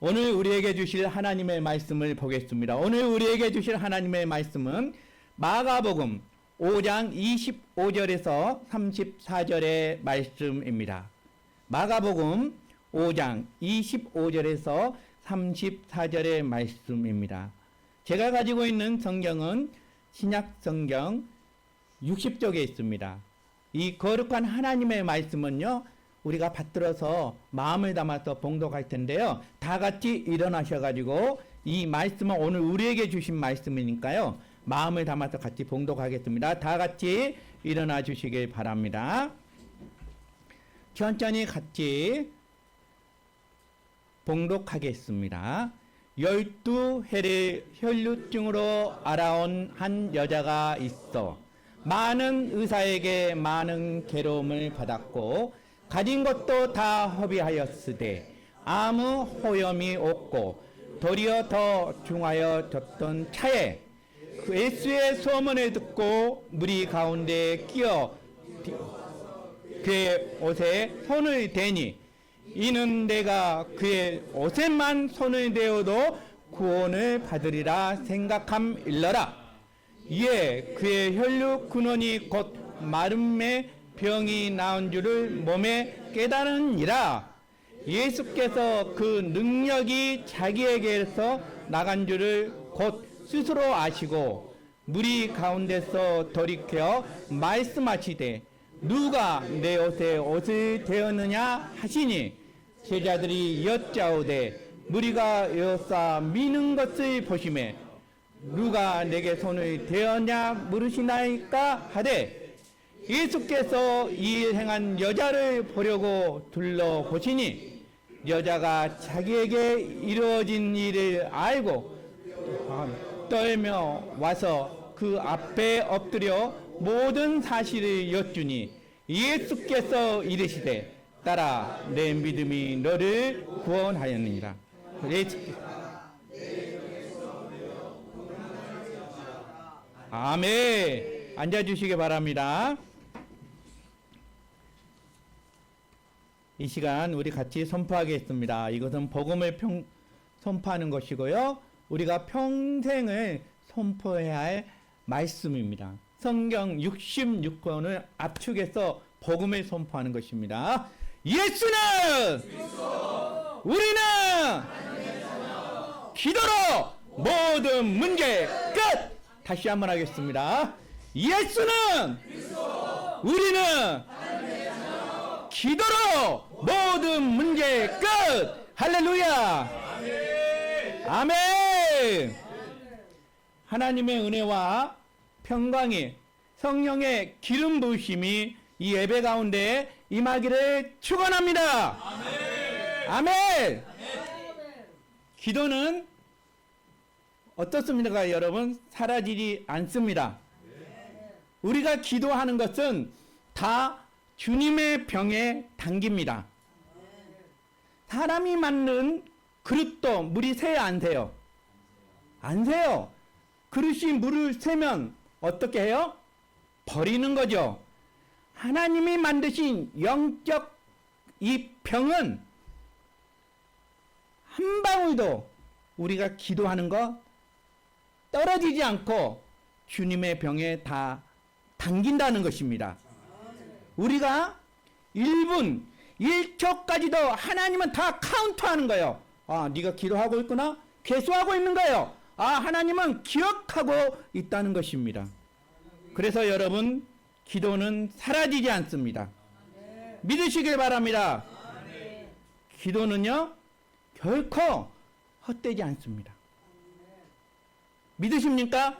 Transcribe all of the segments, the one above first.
오늘 우리에게 주실 하나님의 말씀을 보겠습니다. 오늘 우리에게 주실 하나님의 말씀은 마가복음 5장 25절에서 34절의 말씀입니다. 마가복음 5장 25절에서 34절의 말씀입니다. 제가 가지고 있는 성경은 신약 성경 60쪽에 있습니다. 이 거룩한 하나님의 말씀은요, 우리가 받들어서 마음을 담아서 봉독할 텐데요. 다 같이 일어나셔가지고 이 말씀은 오늘 우리에게 주신 말씀이니까요. 마음을 담아서 같이 봉독하겠습니다. 다 같이 일어나 주시길 바랍니다. 천천히 같이 봉독하겠습니다. 12해를 혈루증으로 알아온 한 여자가 있어 많은 의사에게 많은 괴로움을 받았고 가진 것도 다 허비하였으되 아무 호염이 없고 도리어 더 중하여졌던 차에 그 예수의 소문을 듣고 무리 가운데 끼어 그의 옷에 손을 대니 이는 내가 그의 옷에만 손을 대어도 구원을 받으리라 생각함일러라. 이에 그의 혈육 근원이 곧 마름의 병이 나은 줄을 몸에 깨달으니라. 예수께서 그 능력이 자기에게서 나간 줄을 곧 스스로 아시고 무리 가운데서 돌이켜 말씀하시되 누가 내 옷에 옷을 대었느냐 하시니 제자들이 여짜오되 무리가 여사 미는 것을 보시매 누가 내게 손을 대었냐 물으시나이까 하되 예수께서 이 일 행한 여자를 보려고 둘러보시니 여자가 자기에게 이루어진 일을 알고 떨며 와서 그 앞에 엎드려 모든 사실을 여쭈니 예수께서 이르시되 따라 내 믿음이 너를 구원하였느니라. 아멘. 앉아주시기 바랍니다. 이 시간 우리 같이 선포하겠습니다. 이것은 복음을 선포하는 것이고요. 우리가 평생을 선포해야 할 말씀입니다. 성경 66권을 압축해서 복음을 선포하는 것입니다. 예수는 그리스도, 우리는 기도로 모든 문제 끝. 다시 한번 하겠습니다. 예수는 그리스도, 우리는 기도로 모든 문제 끝. 할렐루야. 아멘. 하나님의 은혜와 평강이 성령의 기름 부으심이 이 예배 가운데 임하기를 축원합니다. 아멘. 아멘. 기도는 어떻습니까, 여러분? 사라지지 않습니다. 우리가 기도하는 것은 다 주님의 병에 담깁니다. 사람이 만든 그릇도 물이 새야 안 새요? 안 새요. 그릇이 물을 새면 어떻게 해요? 버리는 거죠. 하나님이 만드신 영적 이 병은 한 방울도 우리가 기도하는 거 떨어지지 않고 주님의 병에 다 담긴다는 것입니다. 우리가 1분, 1초까지도 하나님은 다 카운트하는 거예요. 아, 네가 기도하고 있구나? 계수하고 있는 거예요. 아, 하나님은 기억하고 있다는 것입니다. 그래서 여러분, 기도는 사라지지 않습니다. 믿으시길 바랍니다. 기도는요, 결코 헛되지 않습니다. 믿으십니까?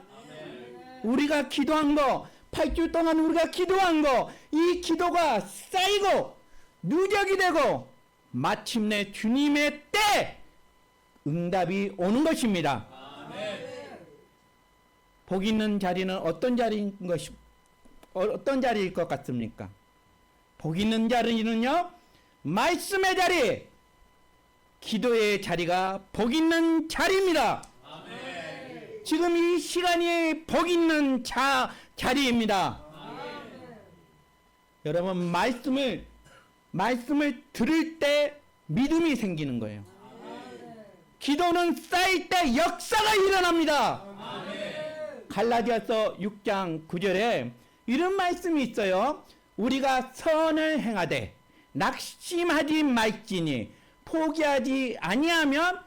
우리가 기도한 거, 8주 동안 우리가 기도한 거, 이 기도가 쌓이고 누적이 되고 마침내 주님의 때 응답이 오는 것입니다. 복 있는 자리는 어떤 자리일 것 같습니까? 복 있는 자리는요, 말씀의 자리, 기도의 자리가 복 있는 자리입니다. 아멘. 지금 이 시간이 복 있는 자리입니다. 아멘. 여러분, 말씀을 들을 때 믿음이 생기는 거예요. 아멘. 기도는 쌓일 때 역사가 일어납니다. 갈라디아서 6장 9절에 이런 말씀이 있어요. 우리가 선을 행하되 낙심하지 말지니 포기하지 아니하면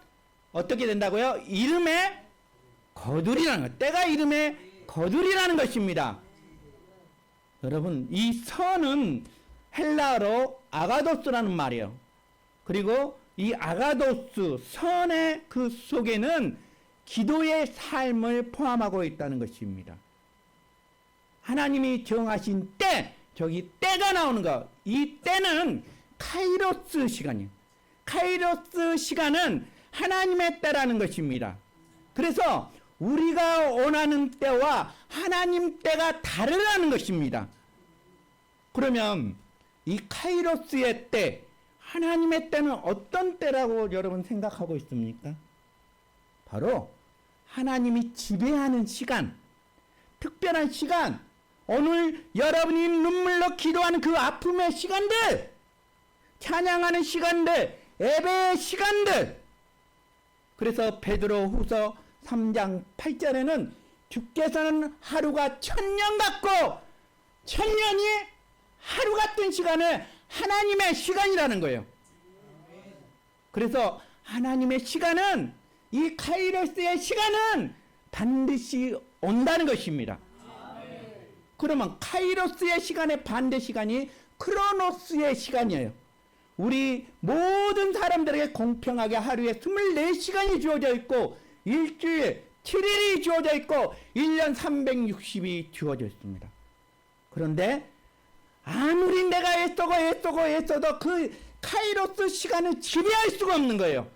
어떻게 된다고요? 이름에 거두리라는 것. 때가 이름에 거두리라는 것입니다. 여러분, 이 선은 헬라어로 아가도스라는 말이에요. 그리고 이 아가도스, 선의 그 속에는 기도의 삶을 포함하고 있다는 것입니다. 하나님이 정하신 때, 저기 때가 나오는 거. 이 때는 카이로스 시간이에요. 카이로스 시간은 하나님의 때라는 것입니다. 그래서 우리가 원하는 때와 하나님 때가 다르다는 것입니다. 그러면 이 카이로스의 때, 하나님의 때는 어떤 때라고 여러분 생각하고 있습니까? 바로 하나님이 지배하는 시간, 특별한 시간, 오늘 여러분이 눈물로 기도하는 그 아픔의 시간들, 찬양하는 시간들, 예배의 시간들. 그래서 베드로후서 3장 8절에는 주께서는 하루가 1000년 같고 1000년이 하루 같은 시간을 하나님의 시간이라는 거예요. 그래서 하나님의 시간은, 이 카이로스의 시간은 반드시 온다는 것입니다. 그러면 카이로스의 시간의 반대 시간이 크로노스의 시간이에요. 우리 모든 사람들에게 공평하게 하루에 24시간이 주어져 있고 일주일에 7일이 주어져 있고 1년 360이 주어져 있습니다. 그런데 아무리 내가 애써도 그 카이로스 시간을 지배할 수가 없는 거예요.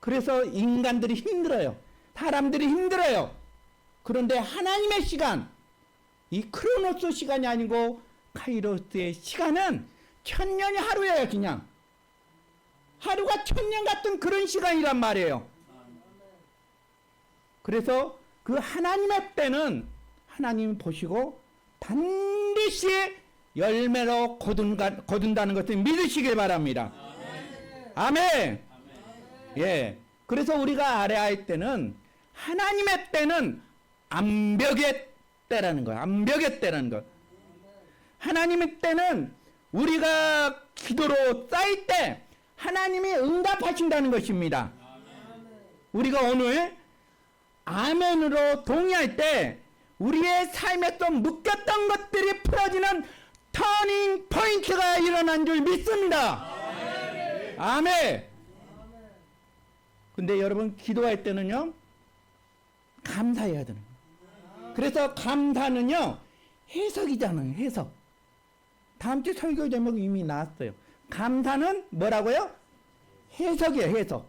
그래서 인간들이 힘들어요. 사람들이 힘들어요. 그런데 하나님의 시간, 이 크로노스 시간이 아니고 카이로스의 시간은 1000년이 하루예요. 그냥 하루가 1000년 같은 그런 시간이란 말이에요. 그래서 그 하나님의 때는 하나님이 보시고 반드시 열매로 거둔다는 것을 믿으시길 바랍니다. 아멘. 예. 그래서 우리가 알아야 할 때는 하나님의 때는 암벽의 때라는 거예요. 암벽의 때라는 거. 하나님의 때는 우리가 기도로 쌓일 때 하나님이 응답하신다는 것입니다. 우리가 오늘 아멘으로 동의할 때 우리의 삶에서 묶였던 것들이 풀어지는 터닝 포인트가 일어난 줄 믿습니다. 아멘. 근데 여러분, 기도할 때는요, 감사해야 되는 거예요. 그래서 감사는요, 해석이잖아요. 해석. 다음 주 설교 제목 이미 나왔어요. 감사는 뭐라고요? 해석이에요. 해석.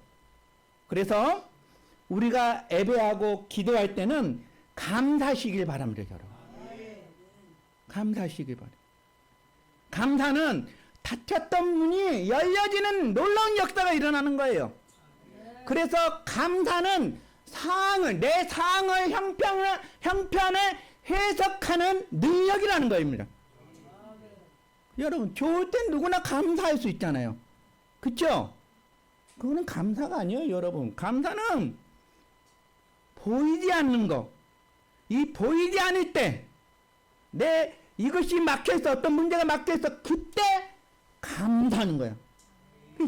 그래서 우리가 예배하고 기도할 때는 감사하시길 바랍니다. 여러분. 감사하시길 바랍니다. 감사는 닫혔던 문이 열려지는 놀라운 역사가 일어나는 거예요. 그래서 감사는 내 상황을 형편을 해석하는 능력이라는 겁니다. 여러분, 좋을 땐 누구나 감사할 수 있잖아요. 그쵸? 그거는 감사가 아니에요, 여러분. 감사는 보이지 않는 거. 이 보이지 않을 때, 이것이 막혀있어, 어떤 문제가 막혀있어, 그때 감사하는 거예요.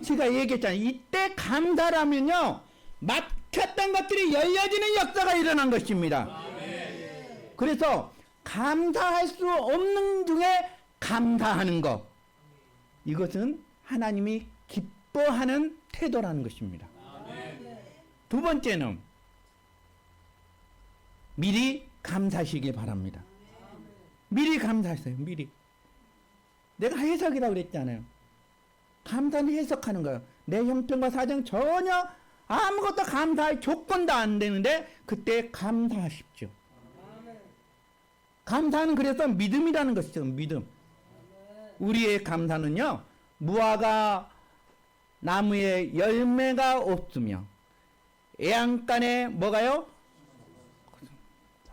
제가 얘기했잖아요. 이때 감사라면요, 막혔던 것들이 열려지는 역사가 일어난 것입니다. 그래서 감사할 수 없는 중에 감사하는 것, 이것은 하나님이 기뻐하는 태도라는 것입니다. 두 번째는 미리 감사하시기 바랍니다. 미리 감사하세요. 미리. 내가 해석이라고 그랬잖아요. 감사는 해석하는 거예요. 내 형편과 사정 전혀 아무것도 감사할 조건도 안 되는데 그때 감사하십시오. 감사는 그래서 믿음이라는 것이죠. 믿음. 우리의 감사는요, 무화과 나무에 열매가 없으며 애양간에 뭐가요?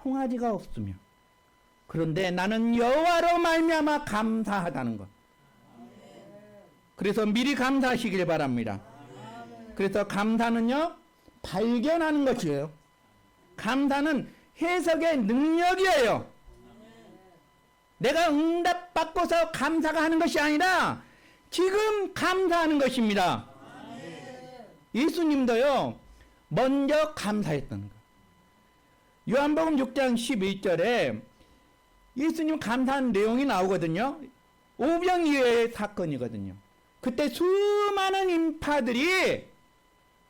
송아지가 없으며, 그런데 나는 여호와로 말미암아 감사하다는 것. 그래서 미리 감사하시길 바랍니다. 그래서 감사는요, 발견하는 것이에요. 감사는 해석의 능력이에요. 내가 응답받고서 감사가 하는 것이 아니라 지금 감사하는 것입니다. 예수님도요, 먼저 감사했다는 거예요. 요한복음 6장 11절에 예수님 감사한 내용이 나오거든요. 오병이어의 사건이거든요. 그때 수많은 인파들이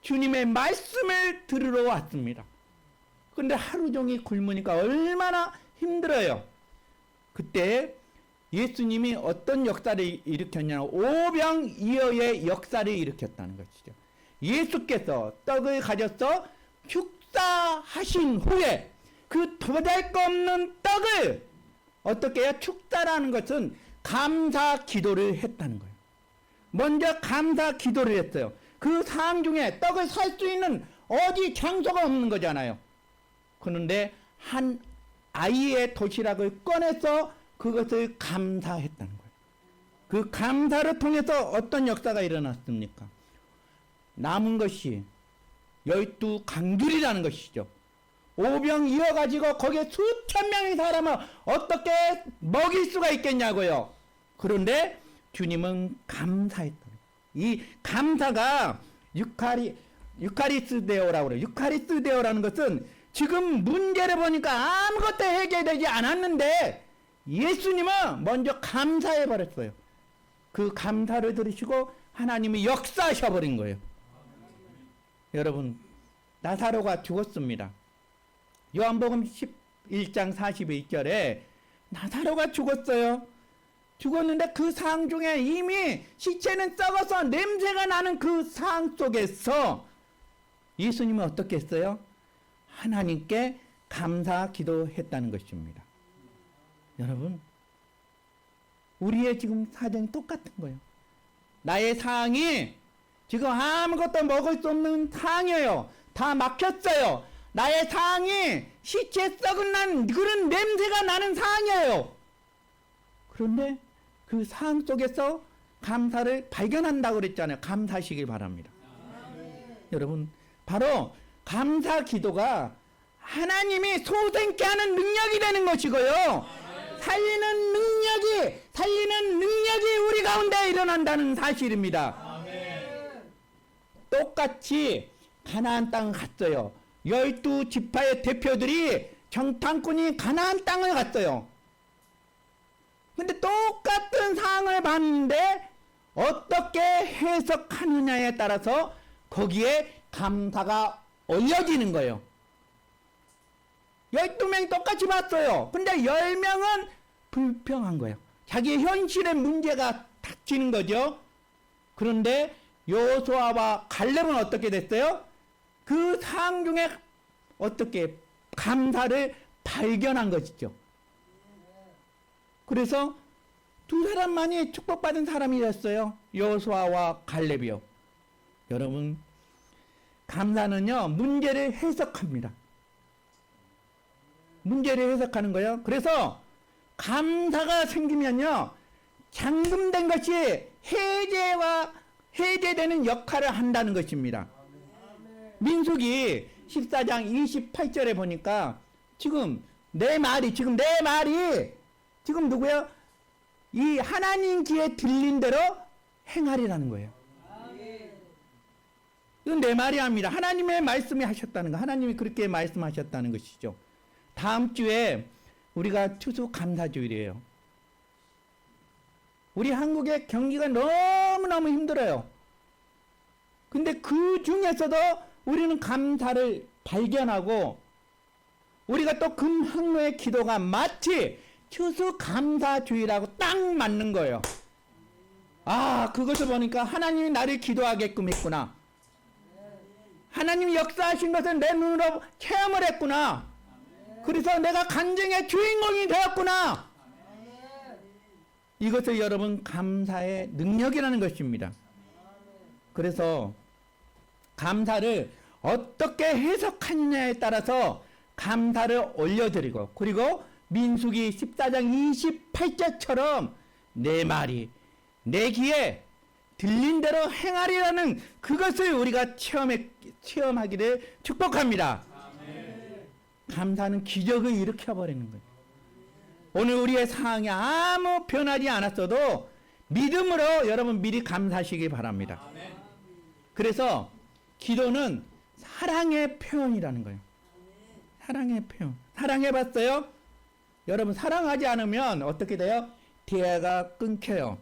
주님의 말씀을 들으러 왔습니다. 그런데 하루 종일 굶으니까 얼마나 힘들어요. 그때 예수님이 어떤 역사를 일으켰냐면 오병이어의 역사를 일으켰다는 것이죠. 예수께서 떡을 가져서 축사하신 후에 그 보잘것없는 떡을 어떻게 해요? 축사라는 것은 감사 기도를 했다는 거예요. 먼저 감사 기도를 했어요. 그 상황 중에 떡을 살 수 있는 어디 장소가 없는 거잖아요. 그런데 한 아이의 도시락을 꺼내서 그것을 감사했다는 거예요. 그 감사를 통해서 어떤 역사가 일어났습니까? 남은 것이 12강줄이라는 것이죠. 오병 이어가지고 거기에 수천 명의 사람을 어떻게 먹일 수가 있겠냐고요. 그런데 주님은 감사했다. 이 감사가 유카리스데오라고 그래요. 유카리스데오라는 것은 지금 문제를 보니까 아무것도 해결되지 않았는데 예수님은 먼저 감사해 버렸어요. 그 감사를 들으시고 하나님이 역사하셔버린 거예요. 여러분, 나사로가 죽었습니다. 요한복음 11장 41절에 나사로가 죽었어요. 죽었는데 그 상황 중에 이미 시체는 썩어서 냄새가 나는 그 상황 속에서 예수님은 어떻게 했어요? 하나님께 감사 기도했다는 것입니다. 여러분, 우리의 지금 사정이 똑같은 거예요. 나의 상황이 지금 아무것도 먹을 수 없는 상황이에요. 다 막혔어요. 나의 상황이 시체 썩은 난 그런 냄새가 나는 상황이에요. 그런데 그 상황 속에서 감사를 발견한다고 그랬잖아요. 감사하시길 바랍니다. 여러분, 바로 감사 기도가 하나님이 소생케 하는 능력이 되는 것이고요. 살리는 능력이 우리 가운데 일어난다는 사실입니다. 똑같이 가나안 땅을 갔어요. 12지파의 대표들이 정탐꾼이 가나안 땅을 갔어요. 근데 똑같은 상황을 봤는데 어떻게 해석하느냐에 따라서 거기에 감사가 올려지는 거예요. 12명이 똑같이 봤어요. 근데 10명은 불평한 거예요. 자기의 현실의 문제가 닥치는 거죠. 그런데 여호수아와 갈렙은 어떻게 됐어요? 그 상황 중에 어떻게 감사를 발견한 것이죠. 그래서 두 사람만이 축복받은 사람이 됐어요. 여호수아와 갈렙이요. 여러분, 감사는요, 문제를 해석합니다. 문제를 해석하는 거예요. 그래서 감사가 생기면요, 잠금된 것이 해제되는 역할을 한다는 것입니다. 민수기 14장 28절에 보니까 지금 내 말이 지금 누구야? 이 하나님 귀에 들린 대로 행하리라는 거예요. 이건 내 말이 아닙니다. 하나님의 말씀이 하셨다는 거. 하나님이 그렇게 말씀하셨다는 것이죠. 다음 주에 우리가 추수감사주일이에요. 우리 한국의 경기가 너무너무 힘들어요. 근데 그 중에서도 우리는 감사를 발견하고 우리가 또 금학로의 기도가 마치 추수감사주일하고 딱 맞는 거예요. 아, 그것을 보니까 하나님이 나를 기도하게끔 했구나. 하나님이 역사하신 것을 내 눈으로 체험을 했구나. 그래서 내가 간증의 주인공이 되었구나. 이것을 여러분 감사의 능력이라는 것입니다. 그래서 감사를 어떻게 해석하느냐에 따라서 감사를 올려드리고, 그리고 민수기 14장 28절처럼 내 말이 내 귀에 들린 대로 행하리라는 그것을 우리가 체험하기를 축복합니다. 감사는 기적을 일으켜버리는 거예요. 오늘 우리의 상황이 아무 변하지 않았어도 믿음으로 여러분 미리 감사하시기 바랍니다. 그래서 기도는 사랑의 표현이라는 거예요. 사랑의 표현. 사랑해봤어요? 여러분 사랑하지 않으면 어떻게 돼요? 대화가 끊겨요.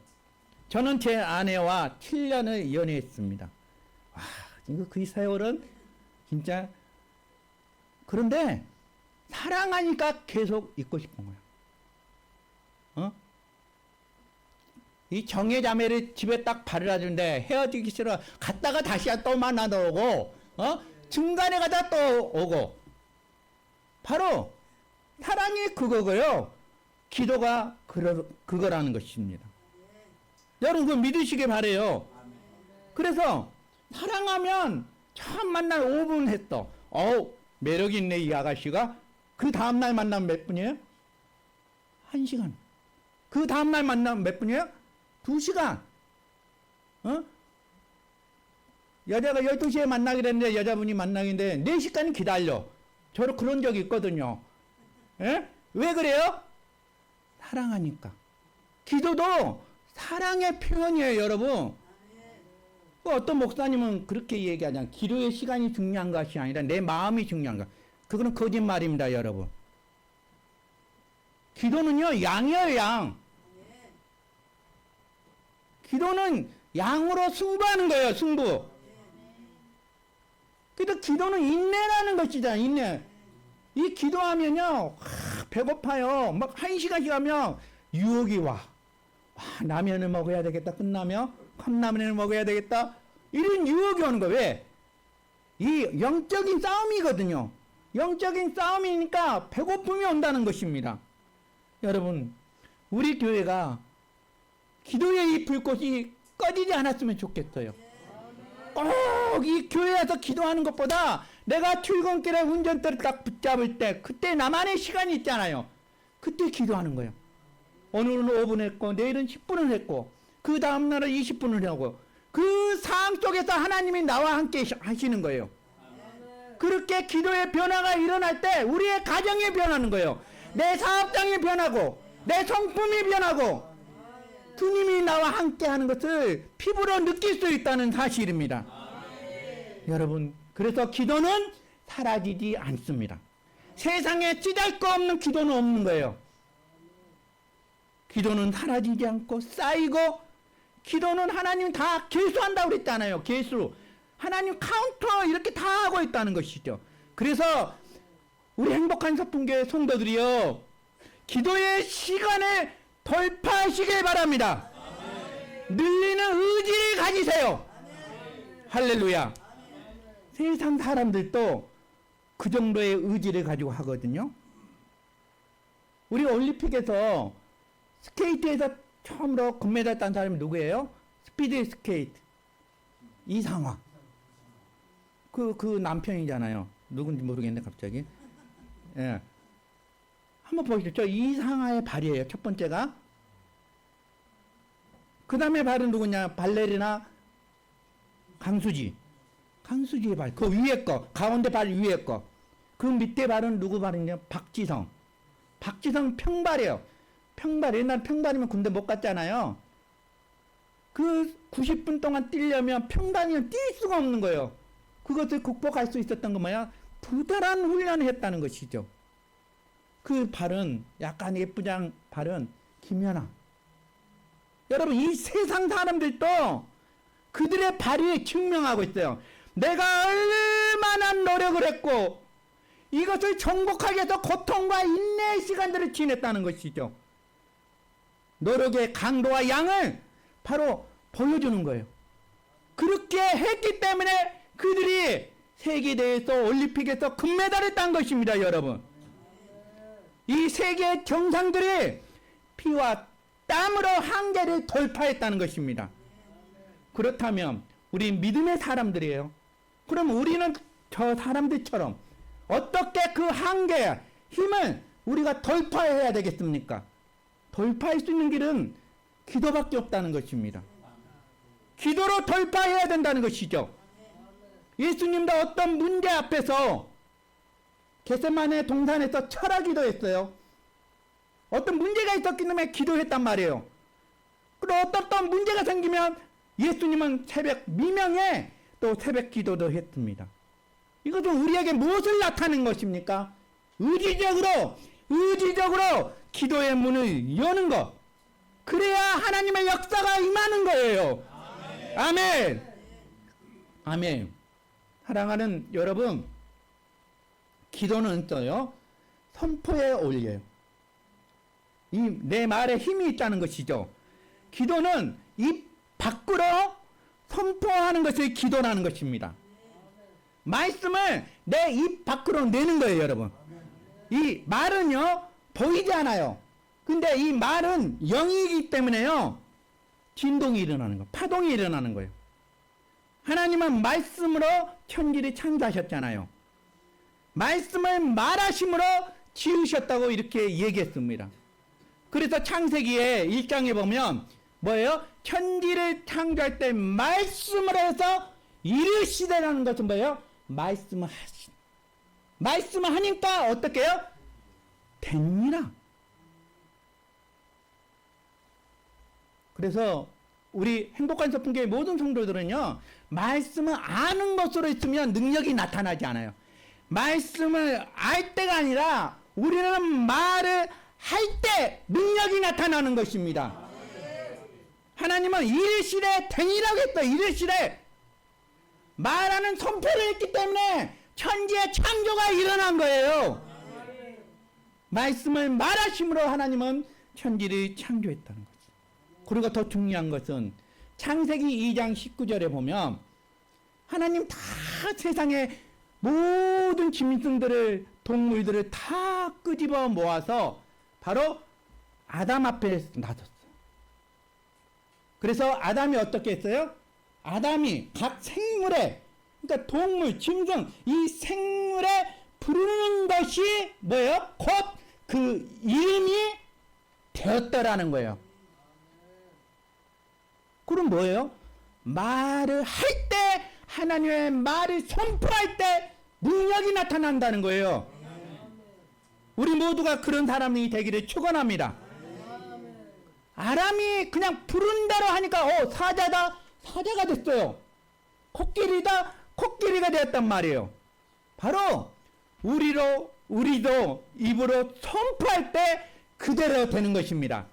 저는 제 아내와 7년을 연애했습니다. 와, 이거 그 세월은 진짜. 그런데 사랑하니까 계속 있고 싶은 거예요. 이 정예자매를 집에 딱 바르라주는데 헤어지기 싫어. 갔다가 다시 또 만나러 오고, 중간에 가다 또 오고. 바로 사랑이 그거고요. 기도가 그거라는 것입니다. 여러분 그거 믿으시길 바래요. 그래서 사랑하면 처음 만난 5분 했어. 매력 있네 이 아가씨가. 그 다음날 만나면 몇 분이에요? 1시간. 그 다음날 만나면 몇 분이에요? 2시간. 여자가 12시에 만나기로 했는데 여자분이 만나기인데 4시간 기다려. 저도 그런 적이 있거든요. 예? 왜 그래요? 사랑하니까. 기도도 사랑의 표현이에요, 여러분. 어떤 목사님은 그렇게 얘기하잖아요. 기도의 시간이 중요한 것이 아니라 내 마음이 중요한 것. 그거는 거짓말입니다, 여러분. 기도는요, 양이에요, 양. 기도는 양으로 승부하는 거예요, 승부. 그래서 기도는 인내라는 것이잖아요, 인내. 이 기도하면요, 배고파요. 막 1시간씩 하면 유혹이 와. 라면을 먹어야 되겠다. 끝나면 컵라면을 먹어야 되겠다. 이런 유혹이 오는 거예요. 왜? 이 영적인 싸움이거든요. 영적인 싸움이니까 배고픔이 온다는 것입니다. 여러분, 우리 교회가 기도의 이 불꽃이 꺼지지 않았으면 좋겠어요. 꼭 이 교회에서 기도하는 것보다 내가 출근길에 운전대를 딱 붙잡을 때 그때 나만의 시간이 있잖아요. 그때 기도하는 거예요. 오늘은 5분 했고 내일은 10분을 했고 그 다음날은 20분을 하고 그 상황 속에서 하나님이 나와 함께 하시는 거예요. 그렇게 기도의 변화가 일어날 때 우리의 가정이 변하는 거예요. 내 사업장이 변하고 내 성품이 변하고 주님이 나와 함께 하는 것을 피부로 느낄 수 있다는 사실입니다. 여러분, 그래서 기도는 사라지지 않습니다. 세상에 쓰잘데없는 기도는 없는 거예요. 기도는 사라지지 않고 쌓이고 기도는 하나님 다 계수한다고 그랬잖아요. 계수. 하나님 카운터 이렇게 다 하고 있다는 것이죠. 그래서 우리 행복한 서풍교회 성도들이요. 기도의 시간을 돌파하시길 바랍니다. 늘리는 의지를 가지세요. 할렐루야. 세상 사람들도 그 정도의 의지를 가지고 하거든요. 우리 올림픽에서 스케이트에서 처음으로 금메달 딴 사람이 누구예요? 스피드 스케이트. 이상화. 그 남편이잖아요. 누군지 모르겠네, 갑자기. 예. 한번 보시죠. 저 이상화의 발이에요. 첫 번째가. 그 다음에 발은 누구냐? 발레리나 강수지. 강수지의 발. 그 위에 거. 가운데 발 위에 거. 그 밑에 발은 누구 발이냐? 박지성. 박지성 평발이에요. 평발. 옛날 평발이면 군대 못 갔잖아요. 그 90분 동안 뛰려면 평발이면 뛸 수가 없는 거예요. 그것을 극복할 수 있었던 건 뭐야? 부단한 훈련을 했다는 것이죠. 그 발은 약간 예쁘장 발은 김연아. 여러분 이 세상 사람들도 그들의 발이 증명하고 있어요. 내가 얼마나 노력을 했고 이것을 정복하기 위해서 고통과 인내의 시간들을 지냈다는 것이죠. 노력의 강도와 양을 바로 보여주는 거예요. 그렇게 했기 때문에 그들이 세계대회에서 올림픽에서 금메달을 딴 것입니다. 여러분. 이 세계 정상들이 피와 땀으로 한계를 돌파했다는 것입니다. 그렇다면 우리 믿음의 사람들이에요. 그럼 우리는 저 사람들처럼 어떻게 그 한계, 힘을 우리가 돌파해야 되겠습니까? 돌파할 수 있는 길은 기도밖에 없다는 것입니다. 기도로 돌파해야 된다는 것이죠. 예수님도 어떤 문제 앞에서 겟세마네 동산에서 철학기도 했어요. 어떤 문제가 있었기 때문에 기도했단 말이에요. 그리고 어떤 문제가 생기면 예수님은 새벽 미명에 또 새벽 기도도 했습니다. 이것은 우리에게 무엇을 나타내는 것입니까? 의지적으로 기도의 문을 여는 것. 그래야 하나님의 역사가 임하는 거예요. 아멘. 아멘. 사랑하는 여러분, 기도는 떠요. 선포에 올려요. 이 내 말에 힘이 있다는 것이죠. 기도는 입 밖으로 선포하는 것이 기도라는 것입니다. 말씀을 내 입 밖으로 내는 거예요, 여러분. 이 말은요, 보이지 않아요. 근데 이 말은 영이기 때문에요, 진동이 일어나는 거예요. 파동이 일어나는 거예요. 하나님은 말씀으로 천지를 창조하셨잖아요. 말씀을 말하심으로 지으셨다고 이렇게 얘기했습니다. 그래서 창세기에 1장에 보면 뭐예요? 천지를 창조할 때 말씀으로 해서 이르시되라는 것은 뭐예요? 말씀을 하니까 어떻게 해요? 됩니다. 그래서 우리 행복한 서풍교회 모든 성도들은요, 말씀을 아는 것으로 있으면 능력이 나타나지 않아요. 말씀을 알 때가 아니라 우리는 말을 할 때 능력이 나타나는 것입니다. 하나님은 이르시되 되니라고 했어요. 이르시되. 말하는 선포를 했기 때문에 천지의 창조가 일어난 거예요. 말씀을 말하심으로 하나님은 천지를 창조했다는 거죠. 그리고 더 중요한 것은 창세기 2장 19절에 보면 하나님 다 세상의 모든 짐승들을, 동물들을 다 끄집어 모아서 바로 아담 앞에 놔뒀어. 그래서 아담이 어떻게 했어요? 아담이 각 생물에, 그러니까 동물, 짐승, 이 생물에 부르는 것이 뭐예요? 곧 그 이름이 되었다라는 거예요. 그럼 뭐예요? 말을 할 때, 하나님의 말을 선포할 때 능력이 나타난다는 거예요. 우리 모두가 그런 사람이 되기를 축원합니다. 아람이 그냥 부른 대로 하니까 사자다, 사자가 됐어요. 코끼리다, 코끼리가 되었단 말이에요. 바로 우리도 입으로 선포할 때 그대로 되는 것입니다.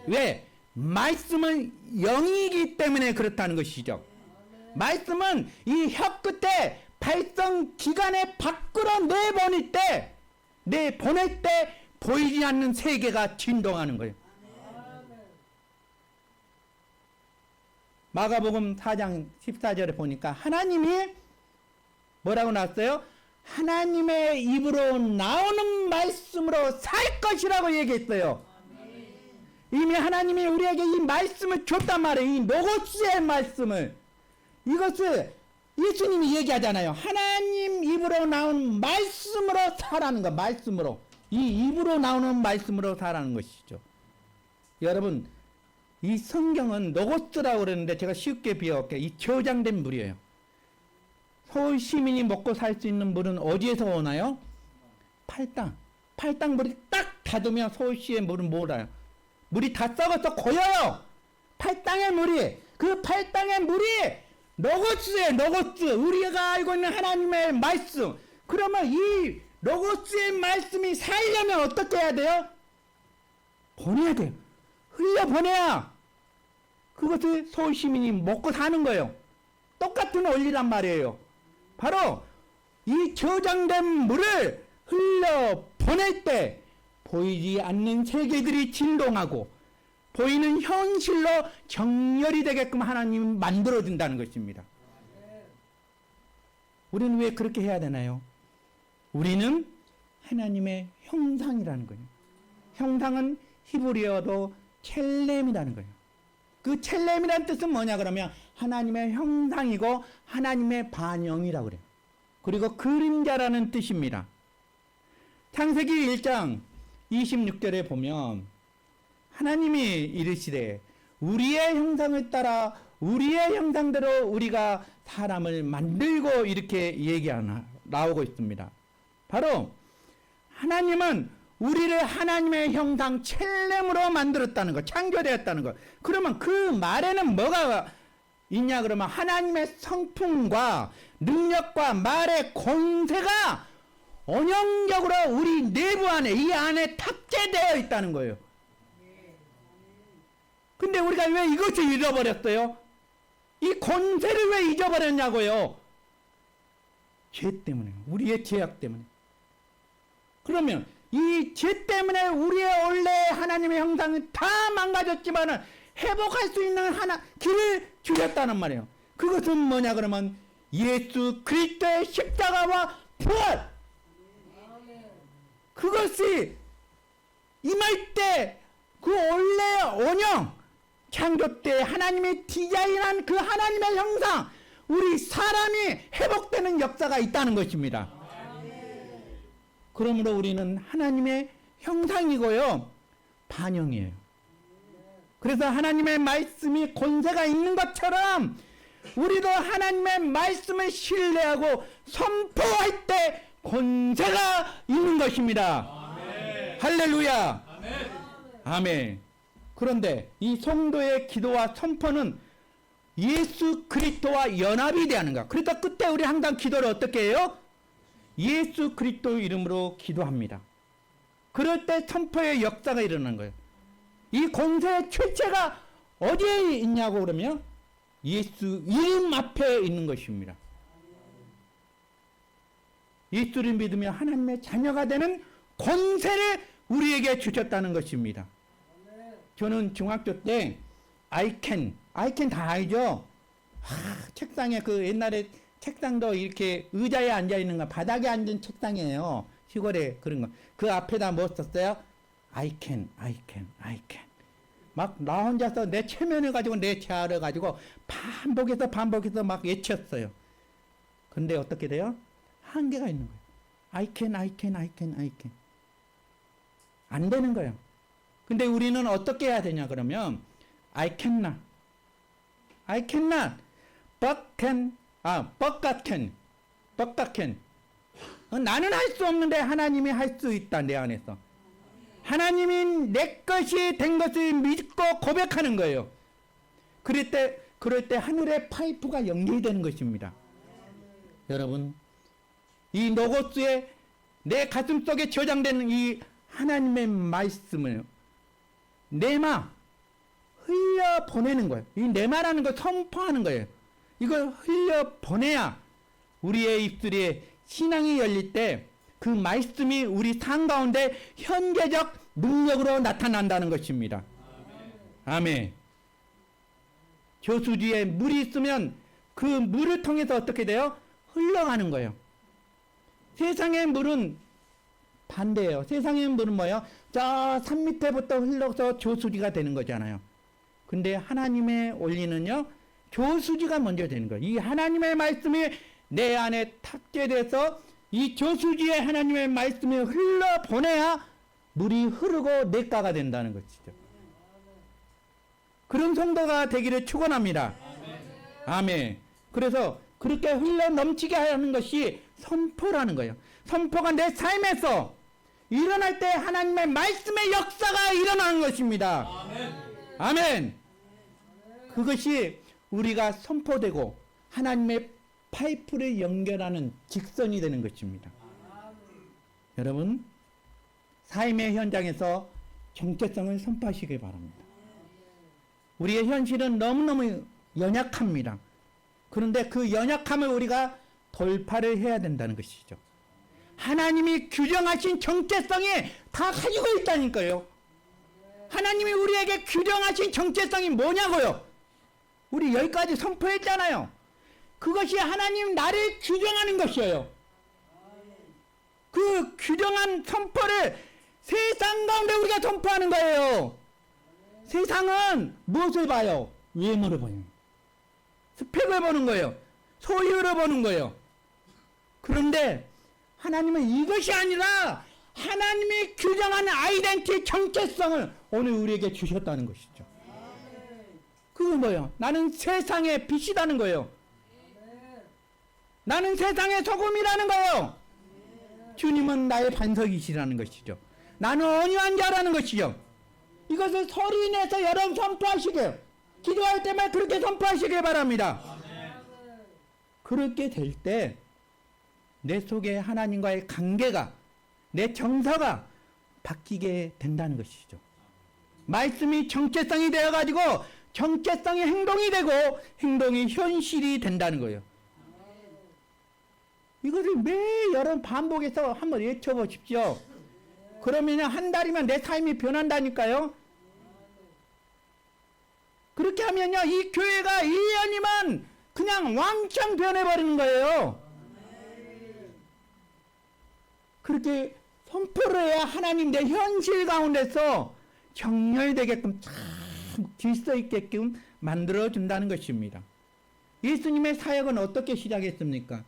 왜? 말씀은 영이기 때문에 그렇다는 것이죠. 말씀은 이 혀 끝에 발성 기관에 밖으로 내보낼 때 보이지 않는 세계가 진동하는 거예요. 마가복음 4장 14절에 보니까 하나님이 뭐라고 나왔어요? 하나님의 입으로 나오는 말씀으로 살 것이라고 얘기했어요. 이미 하나님이 우리에게 이 말씀을 줬단 말이에요. 이 로고스의 말씀을. 이것을 예수님이 얘기하잖아요. 하나님 입으로 나온 말씀으로 사라는 거. 말씀으로. 이 입으로 나오는 말씀으로 사라는 것이죠. 여러분, 이 성경은 로고스라고 그러는데 제가 쉽게 비유할게요. 이 저장된 물이에요. 서울 시민이 먹고 살 수 있는 물은 어디에서 오나요? 팔당. 팔당 물이 딱 닫으면 서울시의 물은 몰아요. 물이 다 썩어서 고여요. 팔당의 물이. 그 팔당의 물이 로고스예요. 로고스. 우리가 알고 있는 하나님의 말씀. 그러면 이 로고스의 말씀이 살려면 어떻게 해야 돼요? 보내야 돼요. 흘려보내야 그것을 서울 시민이 먹고 사는 거예요. 똑같은 원리란 말이에요. 바로 이 저장된 물을 흘려보낼 때 보이지 않는 세계들이 진동하고 보이는 현실로 정렬이 되게끔 하나님이 만들어준다는 것입니다. 우리는 왜 그렇게 해야 되나요? 우리는 하나님의 형상이라는 거예요. 형상은 히브리어로 첼렘이라는 거예요. 그 첼렘이라는 뜻은 뭐냐 그러면 하나님의 형상이고 하나님의 반영이라고 그래요. 그리고 그림자라는 뜻입니다. 창세기 1장 26절에 보면 하나님이 이르시되 우리의 형상을 따라 우리의 형상대로 우리가 사람을 만들고 이렇게 나오고 있습니다. 바로 하나님은 우리를 하나님의 형상 첼렘으로 만들었다는 것, 창조되었다는 것. 그러면 그 말에는 뭐가 있냐 그러면 하나님의 성품과 능력과 말의 권세가 언형적으로 우리 내부 안에, 이 안에 탑재되어 있다는 거예요. 근데 우리가 왜 이것을 잃어버렸어요? 이 권세를 왜 잊어버렸냐고요? 죄 때문에, 우리의 죄악 때문에. 그러면 이 죄 때문에 우리의 원래 하나님의 형상은 다 망가졌지만은 회복할 수 있는 길을 주셨다는 말이에요. 그것은 뭐냐 그러면 예수 그리스도의 십자가와 부활. 그것이 임할 때 그 원래 원형, 창조 때 하나님이 디자인한 그 하나님의 형상, 우리 사람이 회복되는 역사가 있다는 것입니다. 그러므로 우리는 하나님의 형상이고요, 반영이에요. 그래서 하나님의 말씀이 권세가 있는 것처럼 우리도 하나님의 말씀을 신뢰하고 선포할 때 권세가 있는 것입니다. 아멘. 할렐루야. 아멘. 아멘. 그런데 이 성도의 기도와 선포는 예수 그리스도와 연합이 되는 거야. 그래서 그때 우리 항상 기도를 어떻게 해요? 예수 그리스도 이름으로 기도합니다. 그럴 때 선포의 역사가 일어나는 거예요. 이 권세의 출처가 어디에 있냐고 그러면 예수 이름 앞에 있는 것입니다. 예수를 믿으며 하나님의 자녀가 되는 권세를 우리에게 주셨다는 것입니다. 저는 중학교 때 아이캔 다 알죠? 책상에 그 옛날에 책상도 이렇게 의자에 앉아 있는 거, 바닥에 앉은 책상이에요. 시골에 그런 거. 그 앞에다 뭐 썼어요? 아이캔. 막 나 혼자서 내 체면을 가지고 내 재화를 가지고 반복해서 막 외쳤어요. 근데 어떻게 돼요? 한계가 있는 거예요. 아이캔. 안 되는 거예요. 근데 우리는 어떻게 해야 되냐 그러면 I cannot, but God can. 나는 할 수 없는데 하나님이 할 수 있다, 내 안에서. 하나님이 내 것이 된 것을 믿고 고백하는 거예요. 그럴 때 하늘의 파이프가 연결되는 것입니다. 여러분, 이 로고스에 내 가슴 속에 저장되는 이 하나님의 말씀을 내마 흘려 보내는 거예요. 이 내마라는 걸 선포하는 거예요. 이걸 흘려 보내야 우리의 입술에 신앙이 열릴 때 그 말씀이 우리 삶 가운데 현재적 능력으로 나타난다는 것입니다. 아멘. 저수지에 물이 있으면 그 물을 통해서 어떻게 돼요? 흘러가는 거예요. 세상의 물은 반대예요. 세상의 물은 뭐예요? 저 산 밑에부터 흘러서 저수지가 되는 거잖아요. 근데 하나님의 원리는요, 저수지가 먼저 되는 거예요. 이 하나님의 말씀이 내 안에 탑재돼서 이 저수지에 하나님의 말씀이 흘러보내야 물이 흐르고 냇가가 된다는 것이죠. 그런 성도가 되기를 축원합니다. 아멘. 그래서 그렇게 흘러 넘치게 하는 것이 선포라는 거예요. 선포가 내 삶에서 일어날 때 하나님의 말씀의 역사가 일어나는 것입니다. 아멘. 그것이 우리가 선포되고 하나님의 파이프를 연결하는 직선이 되는 것입니다. 여러분, 삶의 현장에서 정체성을 선포하시기 바랍니다. 우리의 현실은 너무너무 연약합니다. 그런데 그 연약함을 우리가 돌파를 해야 된다는 것이죠. 하나님이 규정하신 정체성이 다 가지고 있다니까요. 하나님이 우리에게 규정하신 정체성이 뭐냐고요? 우리 여기까지 선포했잖아요. 그것이 하나님 나를 규정하는 것이에요. 그 규정한 선포를 세상 가운데 우리가 선포하는 거예요. 세상은 무엇을 봐요? 외모를 보는 거예요. 스펙을 보는 거예요. 소유를 보는 거예요. 그런데 하나님은 이것이 아니라 하나님이 규정한 아이덴티티 정체성을 오늘 우리에게 주셨다는 것이죠. 그건 뭐예요? 나는 세상의 빛이라는 거예요. 나는 세상의 소금이라는 거예요. 주님은 나의 반석이시라는 것이죠. 나는 온유한 자라는 것이죠. 이것을 소리내서 여러분 선포하시게, 기도할 때만 그렇게 선포하시길 바랍니다. 그렇게 될 때 내 속에 하나님과의 관계가, 내 정서가 바뀌게 된다는 것이죠. 말씀이 정체성이 되어가지고 정체성이 행동이 되고 행동이 현실이 된다는 거예요. 이것을 매일 여러분 반복해서 한번 외쳐보십시오. 그러면 한 달이면 내 삶이 변한다니까요. 그렇게 하면요, 이 교회가 1년이면 그냥 왕창 변해버리는 거예요. 그렇게 선포를 해야 하나님 내 현실 가운데서 정렬되게끔 참 질서 있게끔 만들어준다는 것입니다. 예수님의 사역은 어떻게 시작했습니까?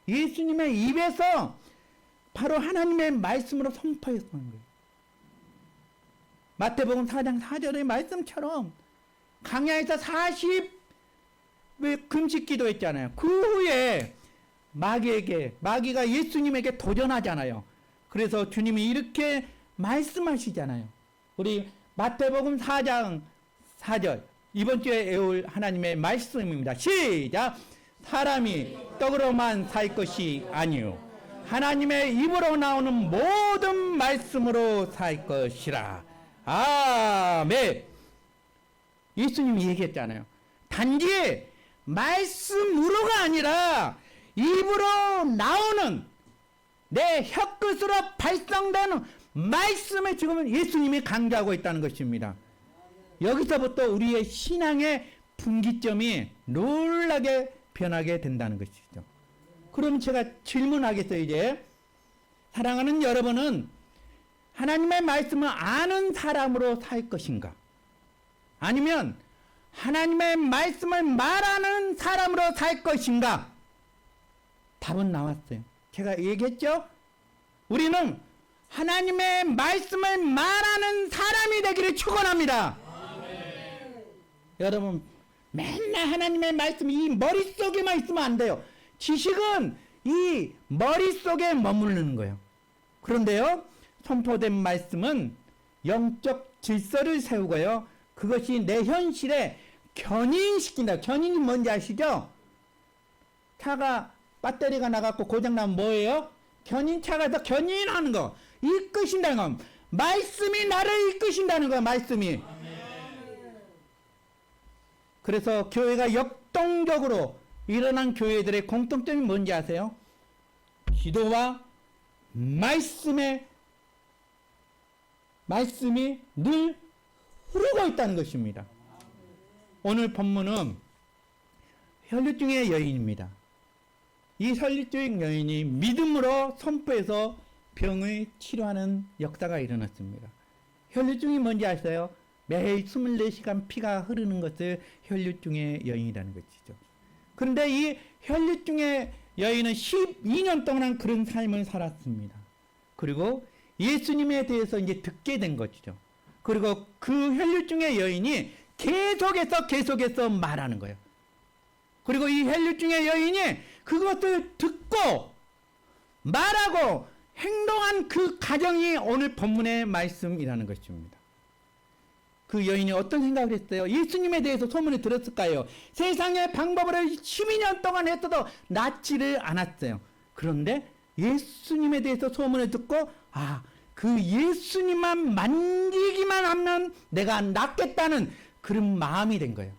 예수님의 입에서 바로 하나님의 말씀으로 선포했던 거예요. 마태복음 4장 4절의 말씀처럼 광야에서 40 금식 기도했잖아요. 그 후에 마귀가 예수님에게 도전하잖아요. 그래서 주님이 이렇게 말씀하시잖아요. 우리 마태복음 4장 4절, 이번 주에 외울 하나님의 말씀입니다. 시작! 사람이 떡으로만 살 것이 아니요 하나님의 입으로 나오는 모든 말씀으로 살 것이라. 아멘. 예수님이 얘기했잖아요. 단지 말씀으로가 아니라 입으로 나오는 내 혀끝으로 발성되는 말씀을 지금 예수님이 강조하고 있다는 것입니다. 여기서부터 우리의 신앙의 분기점이 놀라게 변하게 된다는 것이죠. 그럼 제가 질문하겠어요. 이제 사랑하는 여러분은 하나님의 말씀을 아는 사람으로 살 것인가? 아니면 하나님의 말씀을 말하는 사람으로 살 것인가? 답은 나왔어요. 제가 얘기했죠? 우리는 하나님의 말씀을 말하는 사람이 되기를 축원합니다. 여러분, 맨날 하나님의 말씀 이 머릿속에만 있으면 안 돼요. 지식은 이 머릿속에 머무르는 거예요. 그런데요, 선포된 말씀은 영적 질서를 세우고요, 그것이 내 현실에 견인시킨다. 견인이 뭔지 아시죠? 차가 배터리가 나갔고 고장나면 뭐예요? 견인차가 더 견인하는 거, 이끄신다는 거. 말씀이 나를 이끄신다는 거야. 말씀이. 그래서 교회가 역동적으로 일어난 교회들의 공통점이 뭔지 아세요? 기도와 말씀이 늘 흐르고 있다는 것입니다. 오늘 본문은 혈류증의 여인입니다. 이 혈류증 여인이 믿음으로 선포해서 병을 치료하는 역사가 일어났습니다. 혈류증이 뭔지 아세요? 매일 24시간 피가 흐르는 것을 혈류증의 여인이라는 것이죠. 그런데 이 혈류증의 여인은 12년 동안 그런 삶을 살았습니다. 그리고 예수님에 대해서 이제 듣게 된 것이죠. 그리고 그 혈류증의 여인이 계속해서 말하는 거예요. 그리고 이 혈류증의 여인이 그것을 듣고 말하고 행동한 그 과정이 오늘 본문의 말씀이라는 것입니다. 그 여인이 어떤 생각을 했어요? 예수님에 대해서 소문을 들었을까요? 세상의 방법으로 12년 동안 했어도 낫지를 않았어요. 그런데 예수님에 대해서 소문을 듣고 그 예수님만 만지기만 하면 내가 낫겠다는 그런 마음이 된 거예요.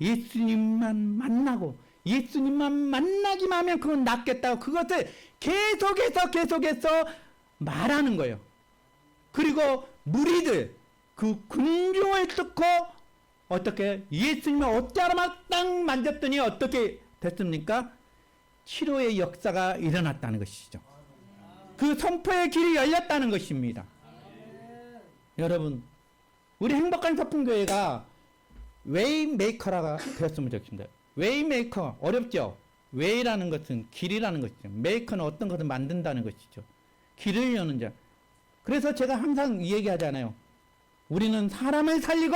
예수님만 만나고 예수님만 만나기만 하면 그건 낫겠다고 그것을 계속해서 말하는 거예요. 그리고 무리들 그 군중을 뚫고 어떻게 예수님을 옷자락만 딱 만졌더니 어떻게 됐습니까? 치료의 역사가 일어났다는 것이죠. 그 선포의 길이 열렸다는 것입니다. 여러분, 우리 행복한 서풍교회가 웨이메이커라가 되었으면 좋겠습니다. 웨이메이커 어렵죠? 웨이라는 것은 길이라는 것이죠. 메이커는 어떤 것을 만든다는 것이죠. 길을 여는 자. 그래서 제가 항상 이 얘기하잖아요. 우리는 사람을 살리고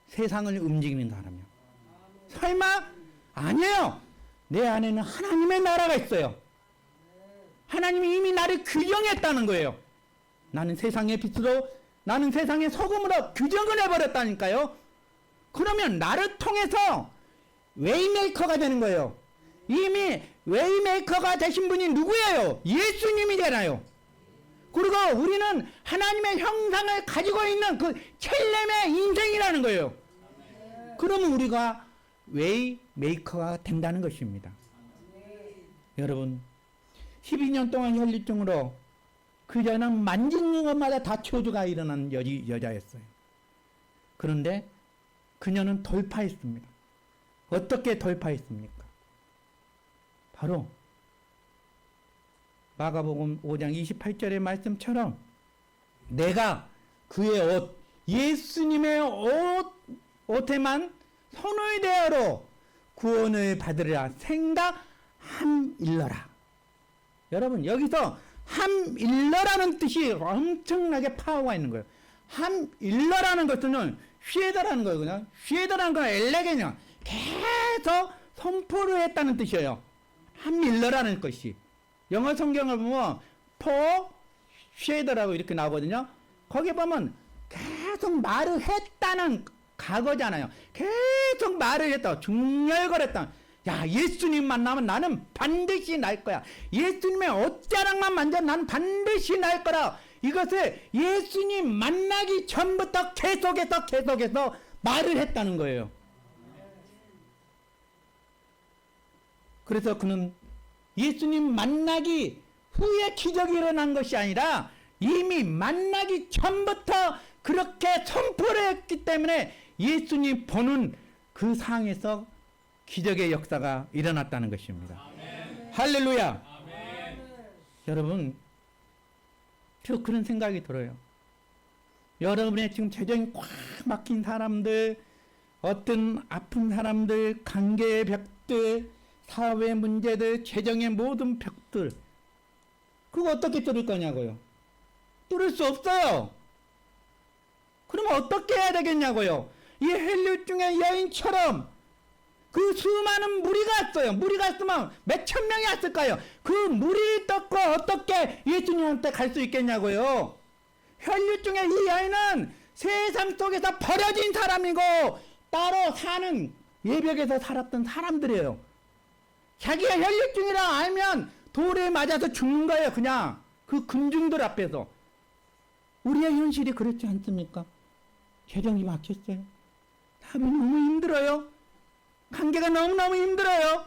세상을 움직이는 사람이요. 설마? 아니에요. 내 안에는 하나님의 나라가 있어요. 하나님이 이미 나를 규정했다는 거예요. 나는 세상의 빛으로, 나는 세상의 소금으로 규정을 해버렸다니까요. 그러면 나를 통해서 웨이메이커가 되는 거예요. 이미 웨이메이커가 되신 분이 누구예요? 예수님이잖아요. 그리고 우리는 하나님의 형상을 가지고 있는 그 첼렘의 인생이라는 거예요. 그러면 우리가 웨이메이커가 된다는 것입니다. 여러분, 12년 동안 혈류증으로 그녀는 만지는 것마다 다 초조가 일어난 여자였어요. 그런데 그녀는 돌파했습니다. 어떻게 돌파했습니까? 바로 마가복음 5장 28절의 말씀처럼 내가 그의 옷, 예수님의 옷에만 손을 대어로 구원을 받으리라 생각함일러라. 여러분, 여기서 함일러라는 뜻이 엄청나게 파워가 있는 거예요. 함일러라는 것은 쉐더라는 거거든요. 쉐더라는 건 엘레게냐, 계속 선포를 했다는 뜻이에요. 함일러라는 것이. 영어 성경을 보면 for 쉐더라고 이렇게 나오거든요. 거기 보면 계속 말을 했다는 과거잖아요. 계속 말을 했다. 중얼거렸다. 야, 예수님 만나면 나는 반드시 날 거야. 예수님의 옷자락만 만져 나는 반드시 날 거라. 이것을 예수님 만나기 전부터 계속해서 말을 했다는 거예요. 그래서 그는 예수님 만나기 후에 기적이 일어난 것이 아니라 이미 만나기 전부터 그렇게 선포를 했기 때문에 예수님 보는 그 상에서 기적의 역사가 일어났다는 것입니다. 아멘. 할렐루야. 아멘. 여러분, 저 그런 생각이 들어요. 여러분의 지금 재정이 꽉 막힌 사람들, 어떤 아픈 사람들, 관계의 벽들, 사회 문제들, 재정의 모든 벽들, 그거 어떻게 뚫을 거냐고요? 뚫을 수 없어요. 그러면 어떻게 해야 되겠냐고요? 이 헬류증의 여인처럼 그 수많은 무리가 왔어요. 무리가 왔으면 몇천 명이 왔을까요? 그 무리를 뚫고 어떻게 예수님한테 갈 수 있겠냐고요? 혈류증의 이 여인은 세상 속에서 버려진 사람이고 따로 사는 예벽에서 살았던 사람들이에요. 자기가 혈류증이라 알면 돌에 맞아서 죽는 거예요. 그냥 그 군중들 앞에서. 우리의 현실이 그렇지 않습니까? 재정이 막혔어요. 삶이 너무 힘들어요. 관계가 너무너무 힘들어요.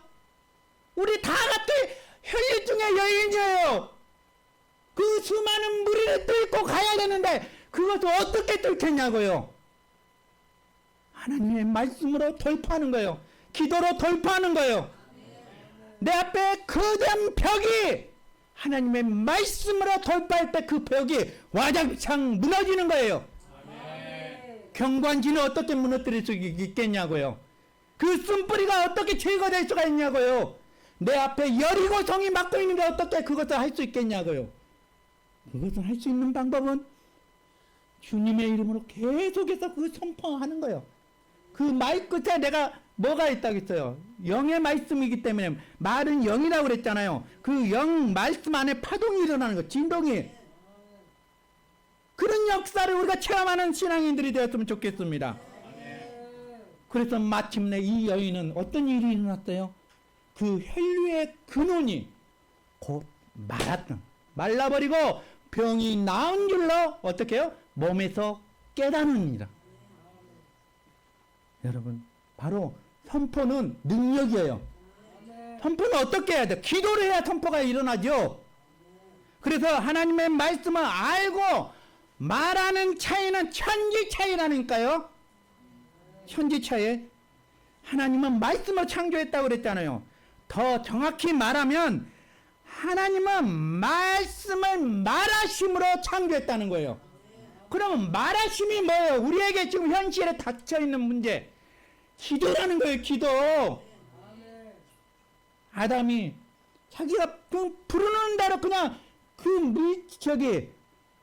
우리 다 같이 혈류증의 여인이에요. 그 수많은 무리를 뚫고 가야 되는데 그것을 어떻게 뚫겠냐고요. 하나님의 말씀으로 돌파하는 거예요. 기도로 돌파하는 거예요. 내 앞에 거대한 벽이 하나님의 말씀으로 돌파할 때 그 벽이 와장창 무너지는 거예요. 경관지는 어떻게 무너뜨릴 수 있겠냐고요. 그 쓴뿌리가 어떻게 제거될 수가 있냐고요. 내 앞에 여리고성이 막고 있는데 어떻게 그것을 할 수 있겠냐고요. 그것을 할 수 있는 방법은 주님의 이름으로 계속해서 그 선포하는 거예요. 그 말 끝에 내가 뭐가 있다고 했어요. 영의 말씀이기 때문에 말은 영이라고 그랬잖아요. 그 영 말씀 안에 파동이 일어나는 거, 진동이. 그런 역사를 우리가 체험하는 신앙인들이 되었으면 좋겠습니다. 그래서 마침내 이 여인은 어떤 일이 일어났어요? 그 혈류의 근원이 곧 말라버리고 병이 나은 줄로 어떻게 해요? 몸에서 깨닫느니라. 여러분, 바로 선포는 능력이에요. 선포는 어떻게 해야 돼? 기도를 해야 선포가 일어나죠. 그래서 하나님의 말씀을 알고 말하는 차이는 천지 차이라니까요. 천지 차이. 하나님은 말씀을 창조했다고 그랬잖아요. 더 정확히 말하면 하나님은 말씀을 말하심으로 창조했다는 거예요. 그러면 말하심이 뭐예요? 우리에게 지금 현실에 닥쳐있는 문제, 기도라는 거예요. 기도. 아담이 자기가 부르는 대로 그냥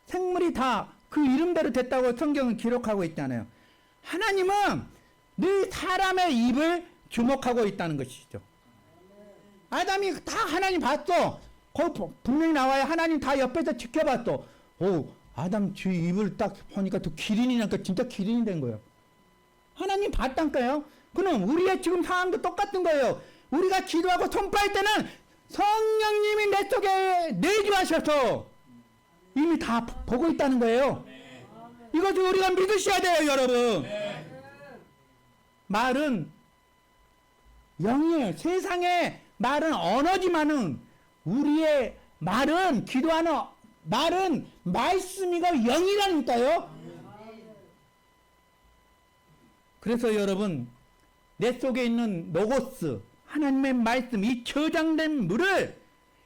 생물이 다 그 이름대로 됐다고 성경은 기록하고 있잖아요. 하나님은 늘 사람의 입을 주목하고 있다는 것이죠. 아담이 다 하나님 봤어. 거기 분명히 나와요. 하나님 다 옆에서 지켜봤어. 오, 아담 주 입을 딱 보니까 또 기린이 나니까 진짜 기린이 된 거예요. 하나님 봤다니까요. 그럼 우리의 지금 상황도 똑같은 거예요. 우리가 기도하고 선포할 때는 성령님이 내 속에 내주하셔서 이미 다 보고 있다는 거예요. 이것을 우리가 믿으셔야 돼요, 여러분. 말은 영이에요. 세상의 말은 언어지만은 우리의 말은, 기도하는 말은 말씀이고 영이라니까요. 그래서 여러분, 내 속에 있는 로고스, 하나님의 말씀, 이 저장된 물을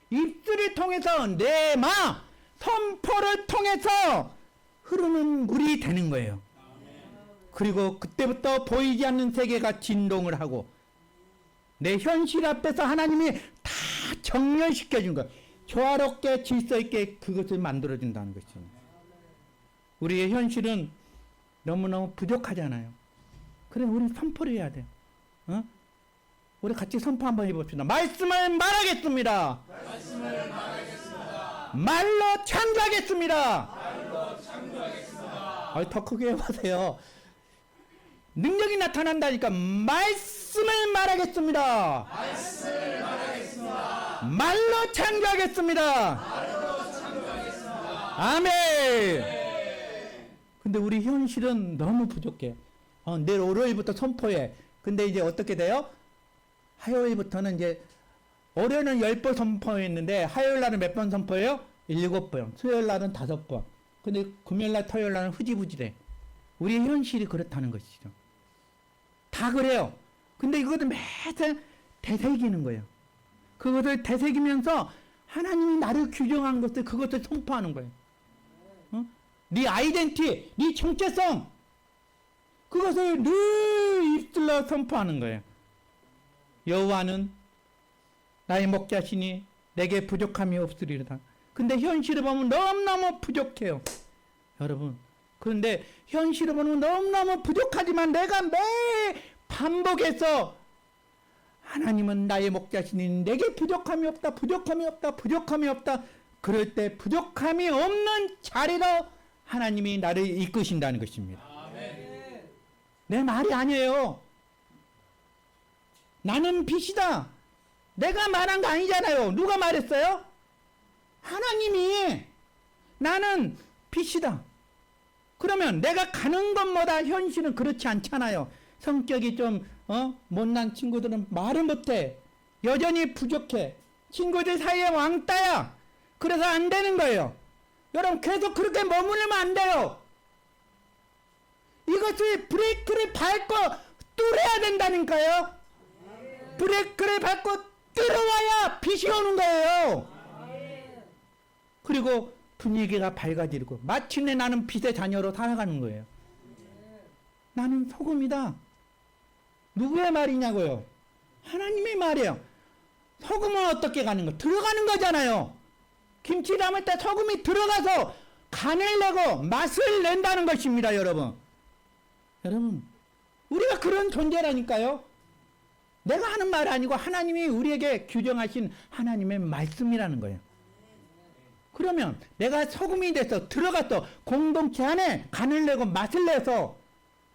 입술을 통해서 내마, 선포를 통해서 흐르는 물이 되는 거예요. 그리고 그때부터 보이지 않는 세계가 진동을 하고 내 현실 앞에서 하나님이 다 정렬시켜 준 거예요. 조화롭게 질서 있게 그것을 만들어 준다는 것입니다. 우리의 현실은 너무너무 부족하잖아요. 그래, 우리 선포를 해야 돼요. 어? 우리 같이 선포 한번 해봅시다. 말씀을 말하겠습니다. 말씀을 말하겠습니다. 말로 창조하겠습니다. 말로 창조하겠습니다. 더 크게 해보세요. 능력이 나타난다니까. 말씀을 말하겠습니다. 말씀을 말하겠습니다. 말로 창조하겠습니다. 말로 창조하겠습니다. 아멘. 근데 우리 현실은 너무 부족해. 내일 월요일부터 선포해. 근데 이제 어떻게 돼요? 화요일부터는 이제 월요일은 10번 선포했는데 화요일 날은 몇 번 선포해요? 7번. 수요일 날은 5번. 근데 금요일 날, 토요일 날은 흐지부지래. 우리의 현실이 그렇다는 것이죠. 다 그래요. 근데 이것을 매일 되새기는 거예요. 그것을 되새기면서 하나님이 나를 규정한 것을, 그것을 선포하는 거예요. 네 아이덴티, 네 정체성, 그것을 늘 입술로 선포하는 거예요. 여호와는 나의 목자시니 내게 부족함이 없으리로다. 근데 현실을 보면 너무너무 부족해요. 여러분, 그런데 현실을 보면 너무너무 부족하지만 내가 매일 반복해서 하나님은 나의 목자시니 내게 부족함이 없다, 부족함이 없다, 부족함이 없다. 그럴 때 부족함이 없는 자리로 하나님이 나를 이끄신다는 것입니다. 아멘. 내 말이 아니에요. 나는 빛이다. 내가 말한 거 아니잖아요. 누가 말했어요? 하나님이. 나는 빛이다. 그러면 내가 가는 것마다 현실은 그렇지 않잖아요. 성격이 좀 못난 친구들은 말을 못해. 여전히 부족해. 친구들 사이에 왕따야. 그래서 안 되는 거예요. 여러분, 계속 그렇게 머무르면 안 돼요. 이것을 브레이크를 밟고 뚫어야 된다니까요. 브레이크를 밟고 뚫어와야 빛이 오는 거예요. 그리고 분위기가 밝아지고 마침내 나는 빛의 자녀로 살아가는 거예요. 나는 소금이다. 누구의 말이냐고요? 하나님의 말이에요. 소금은 어떻게 가는 거? 들어가는 거잖아요. 김치 담을 때 소금이 들어가서 간을 내고 맛을 낸다는 것입니다, 여러분. 여러분, 우리가 그런 존재라니까요. 내가 하는 말 아니고 하나님이 우리에게 규정하신 하나님의 말씀이라는 거예요. 그러면 내가 소금이 돼서 들어가서 공동체 안에 간을 내고 맛을 내서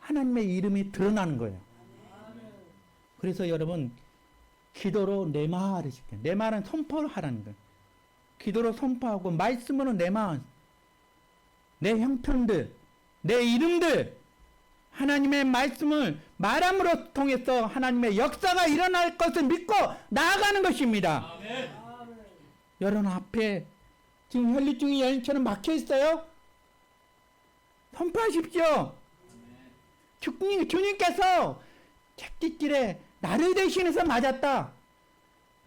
하나님의 이름이 드러나는 거예요. 그래서 여러분, 기도로 내 말을 시켜요. 내 말은 선포를 하라는 거예요. 기도로 선포하고 말씀으로 내 마음, 내 형편들, 내 이름들, 하나님의 말씀을 말함으로 통해서 하나님의 역사가 일어날 것을 믿고 나아가는 것입니다. 아멘. 여러분 앞에 지금 혈류증이 여인처럼 막혀 있어요. 선포하십시오. 주님께서 채찍질에 나를 대신해서 맞았다.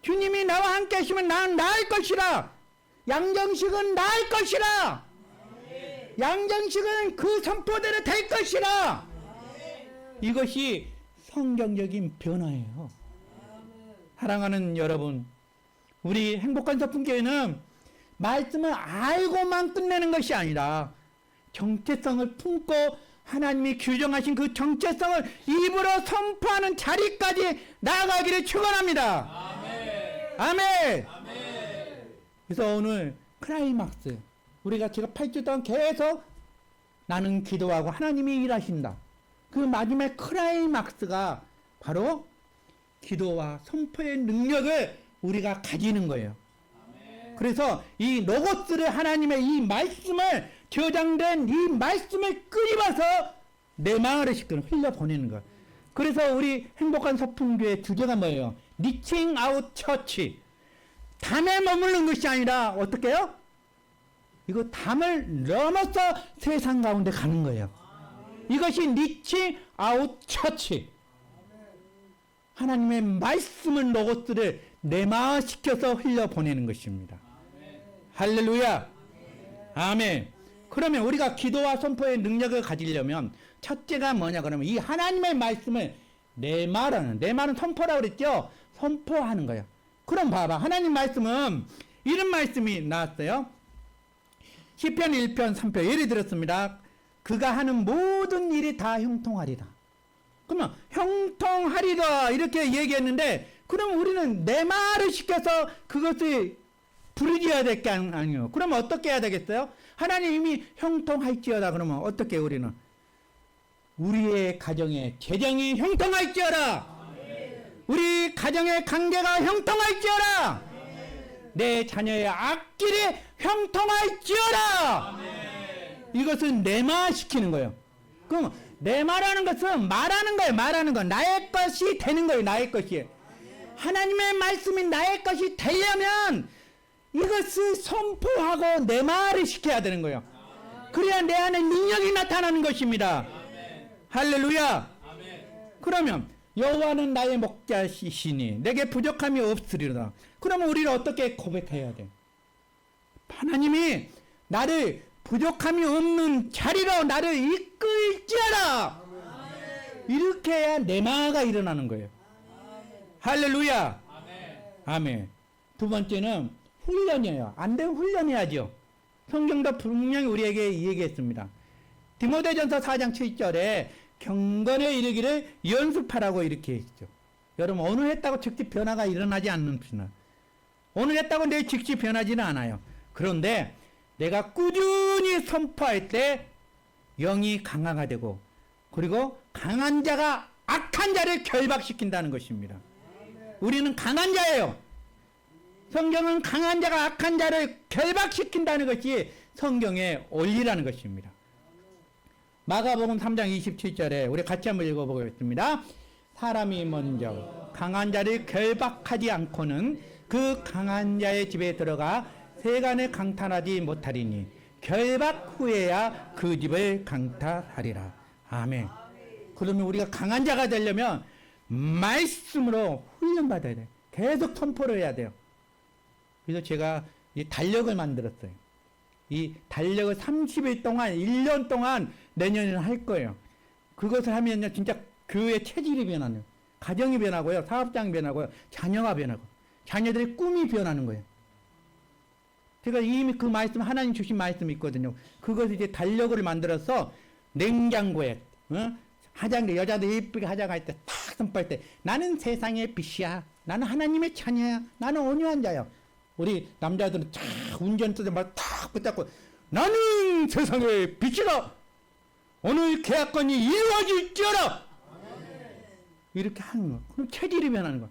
주님이 나와 함께 하시면 나는 나을 것이라. 양정식은 나을 것이라. 양정식은 그 선포대로 될 것이라. 이것이 성경적인 변화예요. 사랑하는 여러분, 우리 행복한 서품교회는 말씀을 알고만 끝내는 것이 아니라 정체성을 품고 하나님이 규정하신 그 정체성을 입으로 선포하는 자리까지 나아가기를 축원합니다. 아멘. 그래서 오늘 클라이막스, 우리가 제가 8주 동안 계속 나는 기도하고 하나님이 일하신다. 그 마지막 클라이막스가 바로 기도와 선포의 능력을 우리가 가지는 거예요. 그래서 이 로고스를, 하나님의 이 말씀을, 저장된 이 말씀을 끄집어서 내 마을에 시끄러 흘려보내는 거예요. 그래서 우리 행복한 서풍교의 주제가 뭐예요? 리칭 아웃 처치. 담에 머무르는 것이 아니라 어떻게 해요? 이거 담을 넘어서 세상 가운데 가는 거예요. 이것이 리칭 아웃 처치. 하나님의 말씀을, 로고스를 내마시켜서 흘려보내는 것입니다. 할렐루야. 아멘. 그러면 우리가 기도와 선포의 능력을 가지려면 첫째가 뭐냐 그러면 이 하나님의 말씀을 내말하는, 내말은 선포라고 그랬죠? 선포하는 거예요. 그럼 봐봐. 하나님 말씀은 이런 말씀이 나왔어요. 시편 1편 3편 예를 들었습니다. 그가 하는 모든 일이 다 형통하리라. 그러면 형통하리라 이렇게 얘기했는데, 그럼 우리는 내 말을 시켜서 그것을 부르짖어야 될 게 아니에요. 그러면 어떻게 해야 되겠어요? 하나님 이미 형통할지어다. 그러면 어떻게 우리는? 우리의 가정의 재정이 형통할지어다. 우리 가정의 관계가 형통할지어다. 내 자녀의 앞길이 형통할지어다. 이것은 내마시키는 거예요. 그럼 내말하는 것은 말하는 거예요. 말하는 거. 나의 것이 되는 거예요. 나의 것이. 하나님의 말씀이 나의 것이 되려면 이것을 선포하고 내 말을 시켜야 되는 거예요. 그래야 내 안에 능력이 나타나는 것입니다. 할렐루야. 그러면 여호와는 나의 목자시시니 내게 부족함이 없으리로다. 그러면 우리는 어떻게 고백해야 돼? 하나님이 나를 부족함이 없는 자리로 나를 이끌지어라. 이렇게 해야 내마가 일어나는 거예요. 할렐루야. 아멘. 두 번째는 훈련이에요. 안 되면 훈련해야죠. 성경도 분명히 우리에게 얘기했습니다. 디모데전서 4장 7절에 경건에 이르기를 연습하라고 이렇게 했죠. 여러분, 오늘 했다고 즉시 변화가 일어나지 않습니다. 오늘 했다고 내일 즉시 변하지는 않아요. 그런데 내가 꾸준히 선포할 때 영이 강화가 되고, 그리고 강한 자가 악한 자를 결박시킨다는 것입니다. 우리는 강한 자예요. 성경은 강한 자가 악한 자를 결박시킨다는 것이 성경의 원리라는 것입니다. 마가복음 3장 27절에 우리 같이 한번 읽어보겠습니다. 사람이 먼저 강한 자를 결박하지 않고는 그 강한 자의 집에 들어가 세간을 강탈하지 못하리니 결박 후에야 그 집을 강탈하리라. 아멘. 그러면 우리가 강한 자가 되려면 말씀으로 훈련받아야 돼요. 계속 선포를 해야 돼요. 그래서 제가 이 달력을 만들었어요. 이 달력을 30일 동안, 1년 동안 내년에는 할 거예요. 그것을 하면요, 진짜 교회 체질이 변하네요. 가정이 변하고요, 사업장이 변하고요, 자녀가 변하고, 자녀들의 꿈이 변하는 거예요. 제가 이미 그 말씀, 하나님 주신 말씀이 있거든요. 그것을 이제 달력을 만들어서 냉장고에, 화장대, 여자들 예쁘게 화장할 때, 탁 선포할 때, 나는 세상의 빛이야. 나는 하나님의 자녀야. 나는 온유한 자야. 우리 남자들은 쫙 운전대 막 탁 붙잡고, 나는 세상의 빛이다. 오늘 계약건이 이루어질지어라. 이렇게 하는 거. 그럼 체질이 변하는 거.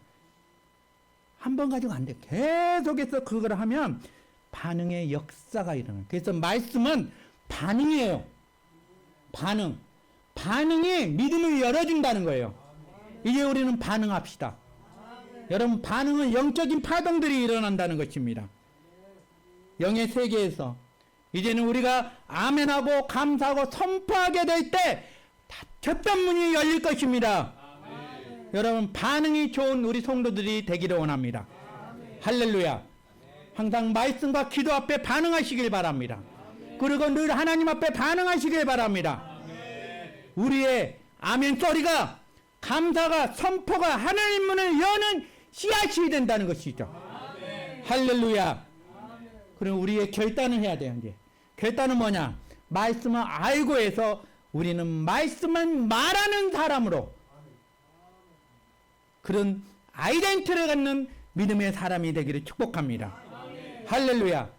한 번 가지고 안 돼. 계속해서 그걸 하면 반응의 역사가 일어나요. 그래서 말씀은 반응이에요. 반응. 반응이 믿음을 열어준다는 거예요. 이제 우리는 반응합시다. 여러분, 반응은 영적인 파동들이 일어난다는 것입니다. 영의 세계에서 이제는 우리가 아멘하고 감사하고 선포하게 될 때 닫혔던 문이 열릴 것입니다. 여러분, 반응이 좋은 우리 성도들이 되기를 원합니다. 할렐루야. 항상 말씀과 기도 앞에 반응하시길 바랍니다. 그리고 늘 하나님 앞에 반응하시길 바랍니다. 우리의 아멘 소리가, 감사가, 선포가 하나님 문을 여는 씨앗이 된다는 것이죠. 할렐루야. 그럼 우리의 결단을 해야 돼요. 이제 결단은 뭐냐? 말씀을 알고 해서 우리는 말씀을 말하는 사람으로 그런 아이덴티티를 갖는 믿음의 사람이 되기를 축복합니다. 할렐루야.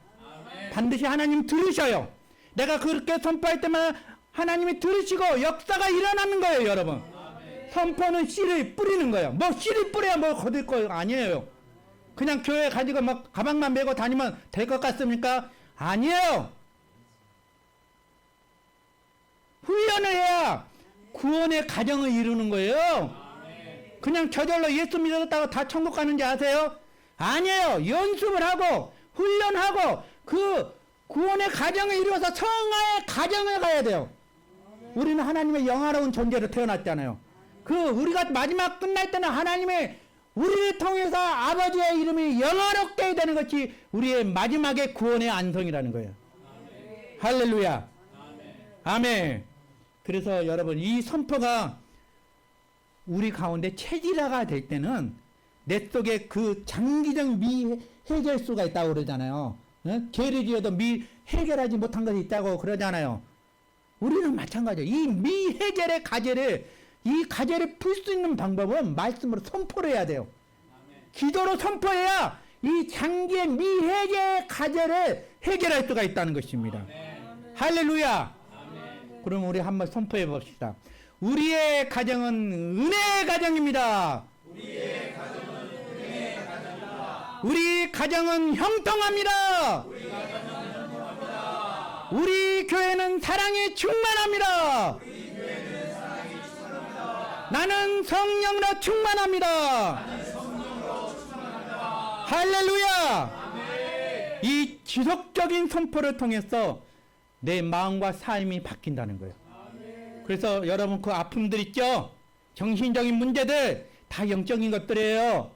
반드시 하나님 들으셔요. 내가 그렇게 선포할 때마다 하나님이 들으시고 역사가 일어나는 거예요, 여러분. 선포는 씨를 뿌리는 거예요. 뭐 씨를 뿌려야 뭐 거둘 거 아니에요. 그냥 교회 가지고 막 가방만 메고 다니면 될 것 같습니까? 아니에요. 훈련을 해야 구원의 가정을 이루는 거예요. 그냥 저절로 예수 믿었다고 다 천국 가는지 아세요? 아니에요. 연습을 하고 훈련하고 그 구원의 가정을 이루어서 성화의 가정을 가야 돼요. 우리는 하나님의 영화로운 존재로 태어났잖아요. 우리가 마지막 끝날 때는 하나님의 우리를 통해서 아버지의 이름이 영화롭게 되는 것이 우리의 마지막의 구원의 안성이라는 거예요. 아멘. 할렐루야. 아멘. 그래서 여러분 이 선포가 우리 가운데 체질화가 될 때는 내 속에 그 장기적 미해결수가 있다고 그러잖아요. 죄를 지어도 해결하지 못한 것이 있다고 그러잖아요. 우리는 마찬가지예요. 이 미해결의 이 가제를 풀 수 있는 방법은 말씀으로 선포를 해야 돼요. 기도로 선포해야 이 장기의 미해결의 가제를 해결할 수가 있다는 것입니다. 할렐루야. 그럼 우리 한번 선포해 봅시다. 우리의 가정은 은혜의 가정입니다. 우리 가정은 형통합니다. 우리 교회는 사랑에 충만합니다. 나는 성령으로 충만합니다. 할렐루야. 이 지속적인 선포를 통해서 내 마음과 삶이 바뀐다는 거예요. 그래서 여러분 그 아픔들 있죠? 정신적인 문제들 다 영적인 것들이에요.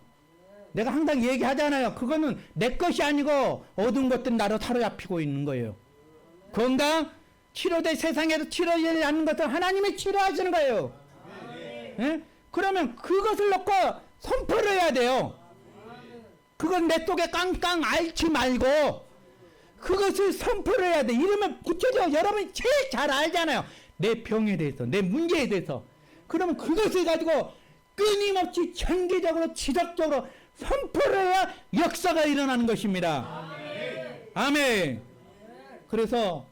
내가 항상 얘기하잖아요. 그거는 내 것이 아니고 어두운 것들은 나로 사로잡히고 있는 거예요. 건강 치료될 세상에서 치료되지 않는 것은 하나님이 치료하시는 거예요. 예? 그러면 그것을 놓고 선포를 해야 돼요. 그건 내 속에 깡깡 앓지 말고 그것을 선포를 해야 돼. 이러면 구체적으로 여러분이 제일 잘 알잖아요. 내 병에 대해서, 내 문제에 대해서. 그러면 그것을 가지고 끊임없이 장기적으로 지속적으로 선포를 해야 역사가 일어나는 것입니다. 아멘. 그래서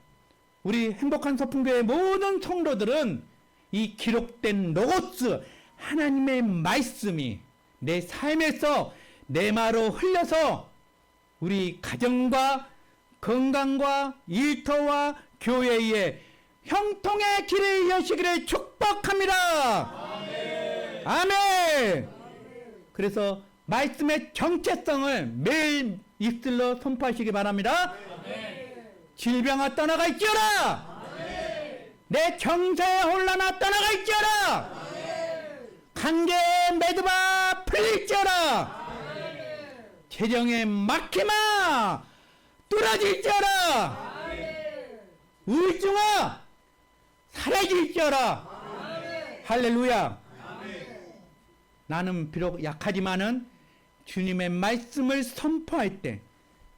우리 행복한 서풍교회 모든 성도들은 이 기록된 로고스 하나님의 말씀이 내 삶에서 내 마로 흘려서 우리 가정과 건강과 일터와 교회의 형통의 길을 여시기를 축복합니다. 아멘. 아멘. 그래서 말씀의 정체성을 매일 입술로 선포하시기 바랍니다. 아멘. 질병아 떠나가 있지어라. 아멘. 내 정세의 혼란아 떠나가 있지어라. 아멘. 관계의 매듭아 풀릴지어라. 아멘. 재정의 막힘아 뚫어질지어라. 우울증아 사라질지어라. 할렐루야. 나는 비록 약하지만은 주님의 말씀을 선포할 때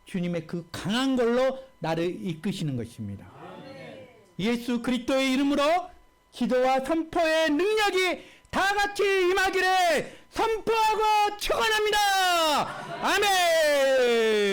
주님의 그 강한 걸로 나를 이끄시는 것입니다. 예수 그리스도의 이름으로 기도와 선포의 능력이 다 같이 임하기를 선포하고 축원합니다. 아멘.